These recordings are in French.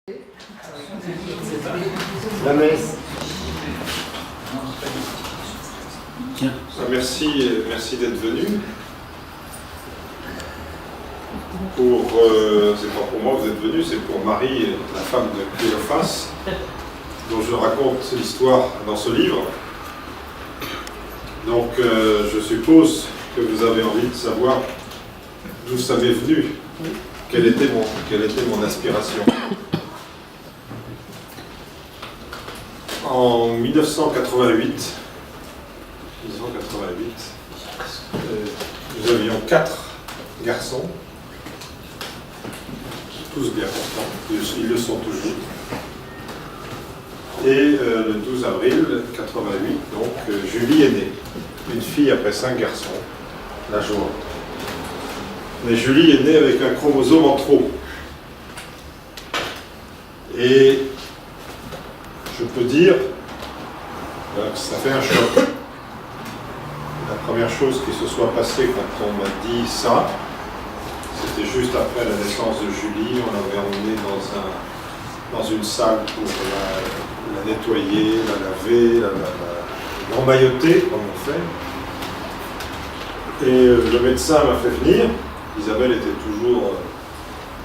La messe. Merci d'être venu. C'est pas pour moi que vous êtes venu, c'est pour Marie, la femme de Cléophas, dont je raconte l'histoire dans ce livre. Donc je suppose que vous avez envie de savoir d'où ça m'est venu, quelle était mon aspiration. En 1988, nous avions 4 garçons, tous bien portants, ils le sont toujours. Et le 12 avril 88, donc Julie est née, une fille après 5 garçons, la joie. Mais Julie est née avec un chromosome en trop. Et je peux dire que ça fait un choc. La première chose qui se soit passée quand on m'a dit ça, c'était juste après la naissance de Julie. On l'avait emmenée dans une salle pour la nettoyer, la laver, l'emmailloter, comme on fait. Et le médecin m'a fait venir. Isabelle était toujours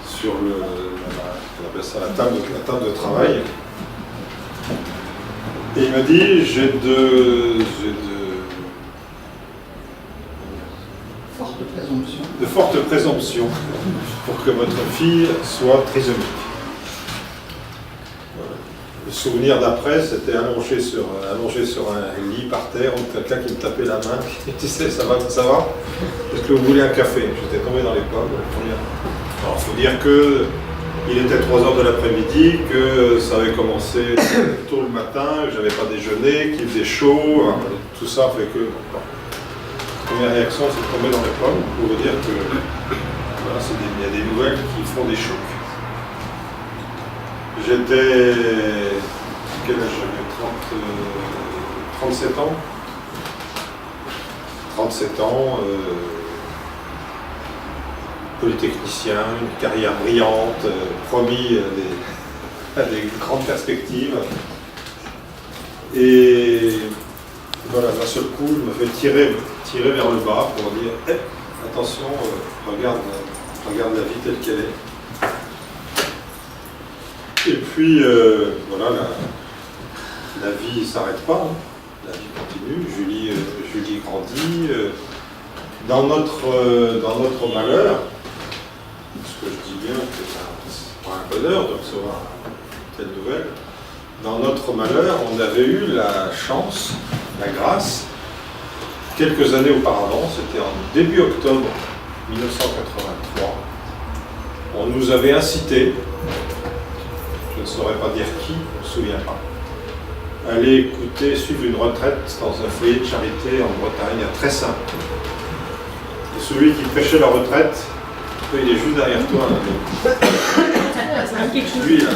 sur on appelle ça la table de travail. Et il m'a dit, j'ai de fortes présomptions pour que votre fille soit trisomique. Voilà. Le souvenir d'après, c'était allongé sur un lit par terre, quelqu'un qui me tapait la main, et tu sais, ça va? Est-ce que vous voulez un café? J'étais tombé dans les pommes. Alors, il faut dire que il était 3h de l'après-midi, que ça avait commencé tôt le matin, que je n'avais pas déjeuné, qu'il faisait chaud, hein, tout ça fait que... Bon, la première réaction, c'est de tomber dans les pommes pour vous dire que voilà, il y a des nouvelles qui font des chocs. J'étais... Quel âge j'avais? 37 ans. 37 ans, polytechnicien, une carrière brillante, promis à des grandes perspectives. Et voilà, d'un seul coup, je me fais tirer vers le bas pour dire attention, regarde la vie telle qu'elle est. Et puis, voilà, la vie ne s'arrête pas, hein. La vie continue, Julie grandit. Dans notre malheur, parce que je dis bien que c'est pas un bonheur de recevoir une telle nouvelle, dans notre malheur, on avait eu la chance, la grâce, quelques années auparavant, c'était en début octobre 1983, on nous avait incité, je ne saurais pas dire qui, je ne me souviens pas, à aller suivre une retraite dans un foyer de charité en Bretagne, à Tressin. Et celui qui prêchait la retraite, il est juste derrière toi, là. Lui, là.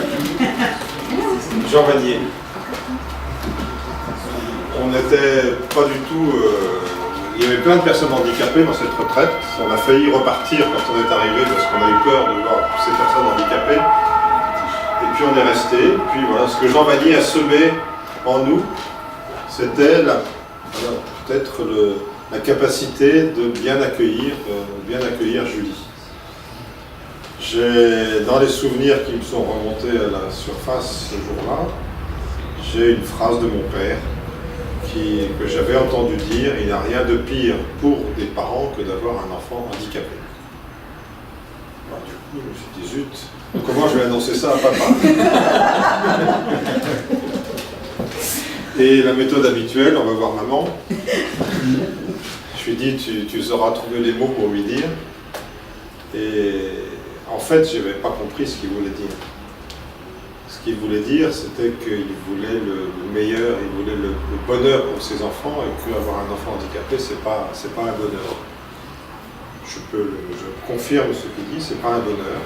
Jean Vanier. On n'était pas du tout... il y avait plein de personnes handicapées dans cette retraite. On a failli repartir quand on est arrivé parce qu'on a eu peur de voir ces personnes handicapées. Et puis on est resté. Puis voilà, ce que Jean Vanier a semé en nous, c'était peut-être la capacité de bien accueillir Julie. Dans les souvenirs qui me sont remontés à la surface ce jour-là, j'ai une phrase de mon père que j'avais entendu dire: il n'y a rien de pire pour des parents que d'avoir un enfant handicapé. Alors, du coup, je me suis dit, zut, comment je vais annoncer ça à papa? Et la méthode habituelle, on va voir maman. Je lui ai dit, tu sauras trouver les mots pour lui dire. Et en fait, je n'avais pas compris ce qu'il voulait dire. Ce qu'il voulait dire, c'était qu'il voulait le meilleur, il voulait le bonheur pour ses enfants, et qu'avoir un enfant handicapé, c'est pas un bonheur. Je confirme ce qu'il dit, c'est pas un bonheur.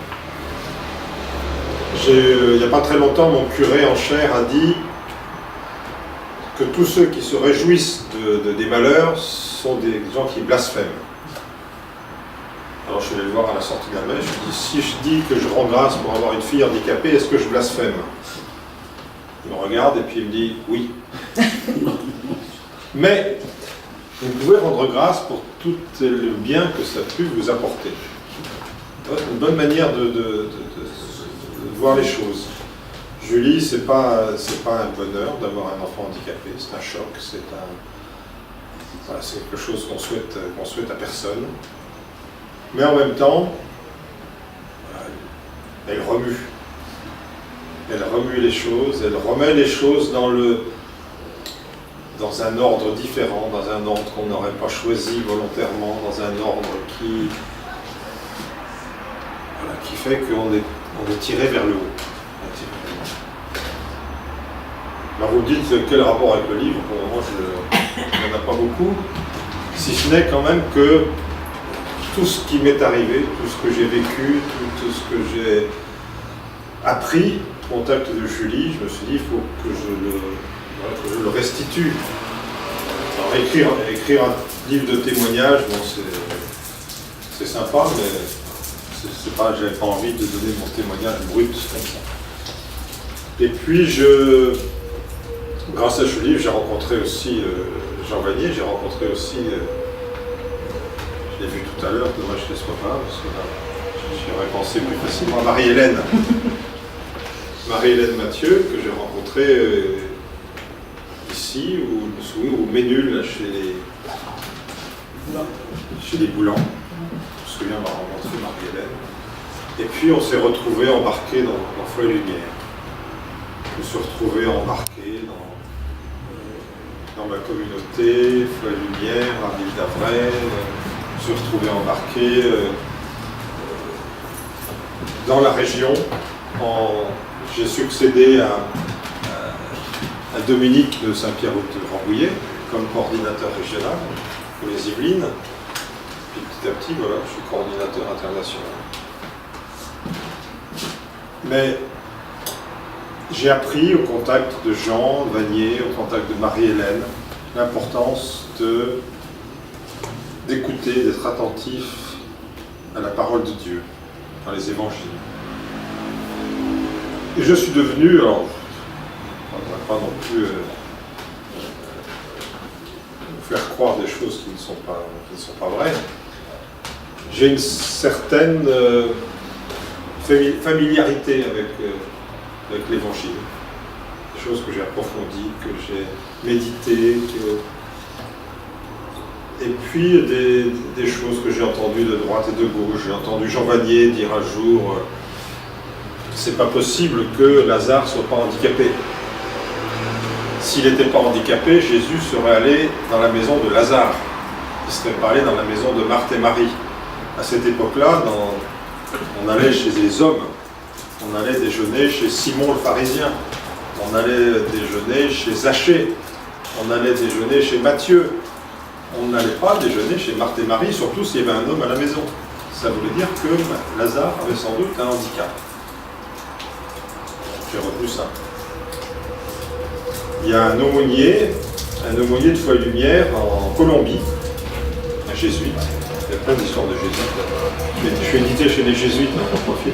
Il n'y a pas très longtemps, mon curé en chair a dit que tous ceux qui se réjouissent des malheurs sont des gens qui blasphèment. Alors je suis allé le voir à la sortie de la messe, je lui ai dit, si je dis que je rends grâce pour avoir une fille handicapée, est-ce que je blasphème? Il me regarde et puis il me dit, oui. Mais vous pouvez rendre grâce pour tout le bien que ça a pu vous apporter. C'est une bonne manière de voir les choses. Julie, c'est pas un bonheur d'avoir un enfant handicapé, c'est un choc, c'est quelque chose qu'on souhaite à personne. Mais en même temps, elle remue. Elle remue les choses, elle remet les choses dans un ordre différent, dans un ordre qu'on n'aurait pas choisi volontairement, dans un ordre qui fait qu'on est tiré vers le haut. Alors vous me dites quel rapport avec le livre? Pour le moment, il n'y en a pas beaucoup, si ce n'est quand même que tout ce qui m'est arrivé, tout ce que j'ai vécu, tout ce que j'ai appris au contact de Julie, je me suis dit, il faut que je le restitue. Alors écrire un livre de témoignages, bon, c'est sympa, mais j'avais pas envie de donner mon témoignage brut comme ça. Et puis grâce à ce livre, j'ai rencontré aussi Jean Vanier, j'ai rencontré aussi, je l'ai vu tout à l'heure, dommage que ce soit pas, parce que là, j'aurais pensé plus facilement à Marie-Hélène. Marie-Hélène Mathieu, que j'ai rencontrée ici, ou Ménul, là, chez les Boulans. Je me souviens avoir rencontré Marie-Hélène. Et puis on s'est retrouvés embarqués dans Foi et Lumière. Je me suis retrouvé embarqué dans ma communauté, Foi et Lumière, à l'île d'Avray. Je me suis retrouvé embarqué dans la région. J'ai succédé à Dominique de Saint-Pierre-de-Rambouillet comme coordinateur régional pour les Yvelines. Puis petit à petit, voilà, je suis coordinateur international. Mais j'ai appris au contact de Jean Vanier, au contact de Marie-Hélène, l'importance d'écouter, d'être attentif à la parole de Dieu, dans les évangiles. Et je suis devenu, alors, on ne va pas non plus vous faire croire des choses qui ne sont pas vraies. J'ai une certaine familiarité avec l'Évangile. Des choses que j'ai approfondies, que j'ai méditées, et puis des choses que j'ai entendues de droite et de gauche. J'ai entendu Jean Vanier dire un jour c'est pas possible que Lazare soit pas handicapé. S'il n'était pas handicapé, Jésus serait allé dans la maison de Lazare. Il ne serait pas allé dans la maison de Marthe et Marie. À cette époque-là, on allait chez les hommes. On allait déjeuner chez Simon le pharisien. On allait déjeuner chez Zachée. On allait déjeuner chez Matthieu. On n'allait pas déjeuner chez Marthe et Marie, surtout s'il y avait un homme à la maison. Ça voulait dire que Lazare avait sans doute un handicap. J'ai retenu ça. Il y a un aumônier de Foi et Lumière en Colombie, un jésuite. Il y a plein d'histoires de jésuites. Je suis édité chez les jésuites, j'en profite.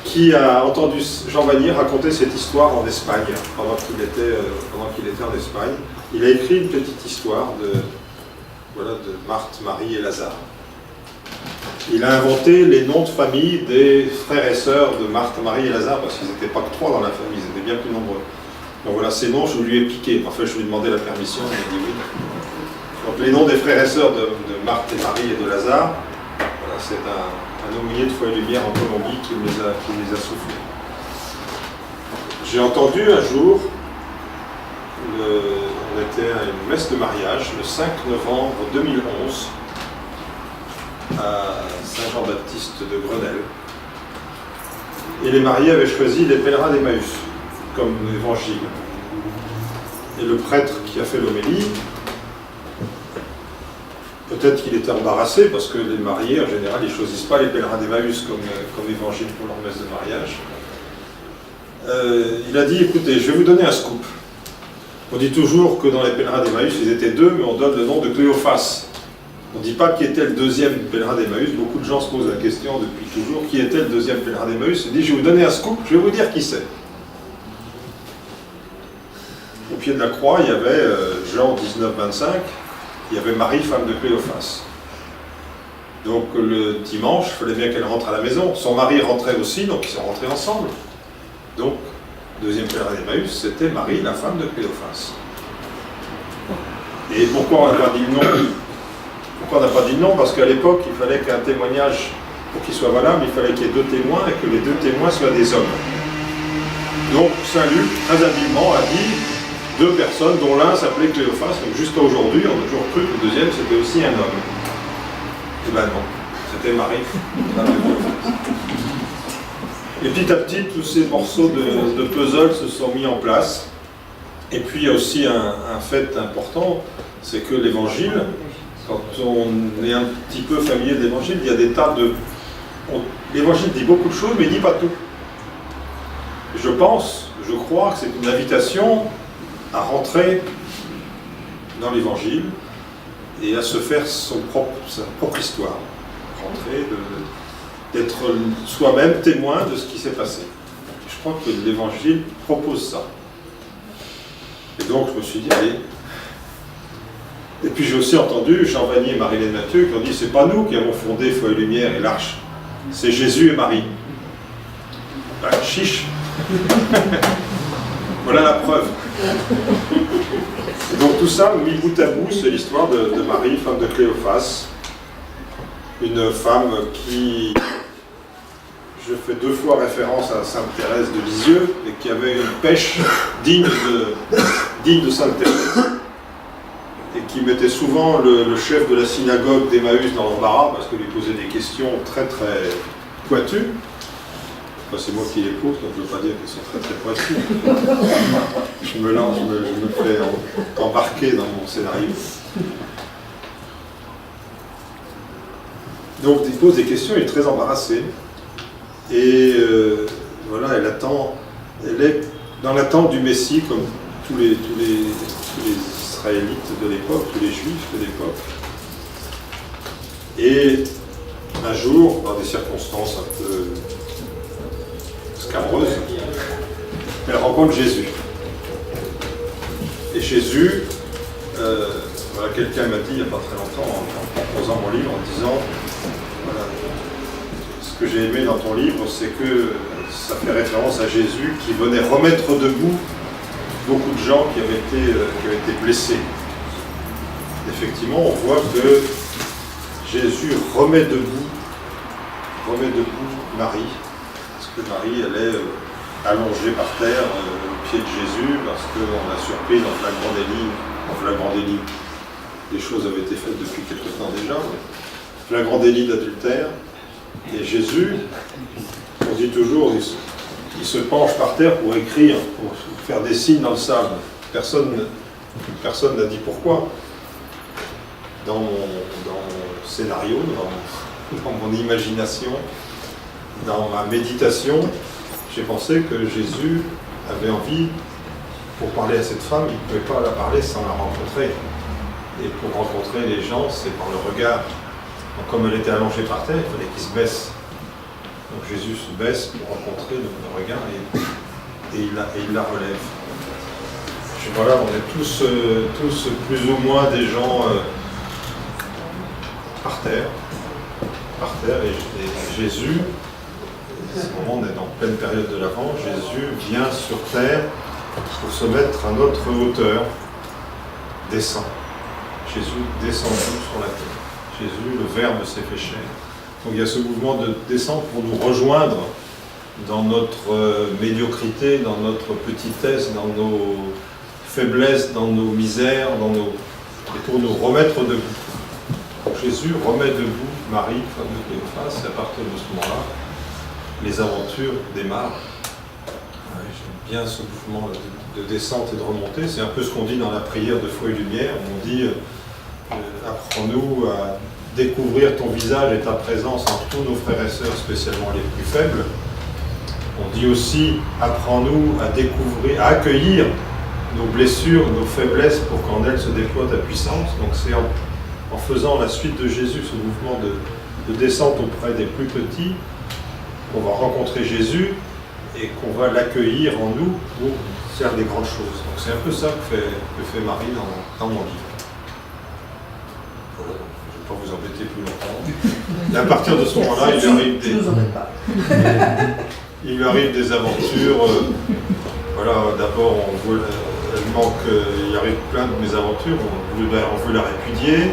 Qui a entendu Jean Vanier raconter cette histoire en Espagne, pendant qu'il était en Espagne. Il a écrit une petite histoire de Marthe, Marie et Lazare. Il a inventé les noms de famille des frères et sœurs de Marthe, Marie et Lazare, parce qu'ils n'étaient pas que 3 dans la famille, ils étaient bien plus nombreux. Donc voilà, ces noms, je lui ai piqué. Enfin, je lui ai demandé la permission, il m'a dit oui. Donc les noms des frères et sœurs de Marthe et Marie et de Lazare, voilà, c'est un aumônier de Foi et Lumière en Colombie qui me les a soufflés. J'ai entendu un jour, on était à une messe de mariage, le 5 novembre 2011, à Saint-Jean-Baptiste de Grenelle. Et les mariés avaient choisi les pèlerins d'Emmaüs comme évangile. Et le prêtre qui a fait l'homélie, peut-être qu'il était embarrassé parce que les mariés, en général, ils ne choisissent pas les pèlerins d'Emmaüs comme évangile pour leur messe de mariage. Il a dit, écoutez, je vais vous donner un scoop. On dit toujours que dans les pèlerins d'Emmaüs, ils étaient 2, mais on donne le nom de Cléophas. On ne dit pas qui était le deuxième pèlerin d'Emmaüs. Beaucoup de gens se posent la question depuis toujours, qui était le deuxième pèlerin d'Emmaüs. Il dit, je vais vous donner un scoop, je vais vous dire qui c'est. Au pied de la croix, il y avait Jean 19-25, il y avait Marie, femme de Cléophas. Donc le dimanche, il fallait bien qu'elle rentre à la maison. Son mari rentrait aussi, donc ils sont rentrés ensemble. Donc, deuxième pèlerin d'Emmaüs, c'était Marie, la femme de Cléophas. Et pourquoi on n'a pas dit le nom? Pourquoi on n'a pas dit le nom? Parce qu'à l'époque, il fallait qu'un témoignage, pour qu'il soit valable, il fallait qu'il y ait 2 témoins et que les 2 témoins soient des hommes. Donc Saint Luc, très habilement, a dit 2 personnes, dont l'un s'appelait Cléophas. Donc jusqu'à aujourd'hui, on a toujours cru que le deuxième, c'était aussi un homme. Eh bien non, c'était Marie. Et petit à petit, tous ces morceaux de puzzle se sont mis en place. Et puis il y a aussi un fait important, c'est que l'évangile, quand on est un petit peu familier de l'évangile, il y a des tas de... L'évangile dit beaucoup de choses, mais il ne dit pas tout. Je crois que c'est une invitation à rentrer dans l'évangile et à se faire sa propre histoire. Rentrer, d'être soi-même témoin de ce qui s'est passé. Je crois que l'évangile propose ça. Et donc je me suis dit, allez. Et puis j'ai aussi entendu Jean Vanier et Marie-Hélène Mathieu qui ont dit, c'est pas nous qui avons fondé Foi et Lumière et l'Arche, c'est Jésus et Marie. Ben, chiche. Voilà la preuve. Et donc tout ça, mis bout à bout, c'est l'histoire de Marie, femme de Cléophas. Une femme qui... Je fais 2 fois référence à Sainte Thérèse de Lisieux, et qui avait une pêche digne de Sainte Thérèse, et qui mettait souvent le chef de la synagogue d'Emmaüs dans l'embarras, parce qu'il lui posait des questions très très pointues. Enfin, c'est moi qui les pose, donc je ne veux pas dire qu'elles sont très très pointues. Je me fais embarquer dans mon scénario. Donc il pose des questions, il est très embarrassé. Et voilà, elle est dans l'attente du Messie, comme tous les Israélites de l'époque, tous les Juifs de l'époque. Et un jour, dans des circonstances un peu scabreuses, elle rencontre Jésus. Et Jésus, voilà, quelqu'un m'a dit il n'y a pas très longtemps, en proposant mon livre, en disant, voilà, ce que j'ai aimé dans ton livre, c'est que ça fait référence à Jésus qui venait remettre debout beaucoup de gens qui avaient été blessés. Effectivement, on voit que Jésus remet debout Marie, parce que Marie, elle est allongée par terre au pied de Jésus, parce qu'on l'a surprise en flagrant délit. Les choses avaient été faites depuis quelque temps déjà, mais flagrant délit d'adultère. Et Jésus, on dit toujours, il se penche par terre pour écrire, pour faire des signes dans le sable. Personne n'a dit pourquoi. Dans mon scénario, dans mon imagination, dans ma méditation, j'ai pensé que Jésus avait envie, pour parler à cette femme, il ne pouvait pas la parler sans la rencontrer. Et pour rencontrer les gens, c'est par le regard. Donc, comme elle était allongée par terre, il fallait qu'il se baisse. Donc Jésus se baisse pour rencontrer le regard et il la relève. Voilà, on est tous plus ou moins des gens par terre, et Jésus, à ce moment on est en pleine période de l'Avent, Jésus vient sur terre pour se mettre à notre hauteur, descend. Jésus descendu sur la terre. Jésus, le Verbe s'est fait chair. Donc il y a ce mouvement de descente pour nous rejoindre dans notre médiocrité, dans notre petitesse, dans nos faiblesses, dans nos misères, et pour nous remettre debout. Donc Jésus remet debout Marie, femme de Cléophas, et à partir de ce moment-là, les aventures démarrent. Ouais, j'aime bien ce mouvement de descente et de remontée. C'est un peu ce qu'on dit dans la prière de Foi et Lumière. On dit apprends-nous à découvrir ton visage et ta présence en tous nos frères et sœurs, spécialement les plus faibles. On dit aussi apprends-nous à découvrir, à accueillir nos blessures, nos faiblesses pour qu'en elles se déploie ta puissance. Donc c'est en faisant la suite de Jésus, ce mouvement de descente auprès des plus petits, qu'on va rencontrer Jésus et qu'on va l'accueillir en nous pour faire des grandes choses. Donc c'est un peu ça que fait Marie dans mon livre. Voilà, je ne vais pas vous embêter plus longtemps. Et à partir de ce moment-là, il lui arrive des aventures. Voilà, d'abord, il arrive plein de mésaventures. On veut la répudier,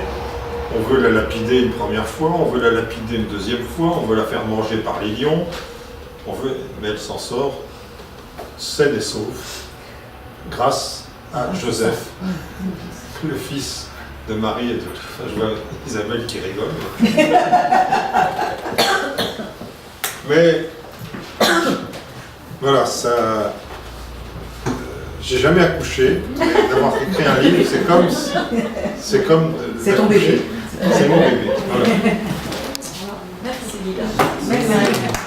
on veut la lapider une première fois, on veut la lapider une deuxième fois, on veut la faire manger par les lions. Mais elle s'en sort saine et sauve grâce à Joseph, le fils de Marie et de... Enfin, je vois Isabelle qui rigole. Mais voilà, ça... j'ai jamais accouché, mais d'avoir écrit un livre, c'est comme c'est ton bébé. C'est mon bébé, voilà. Merci Lila. Merci.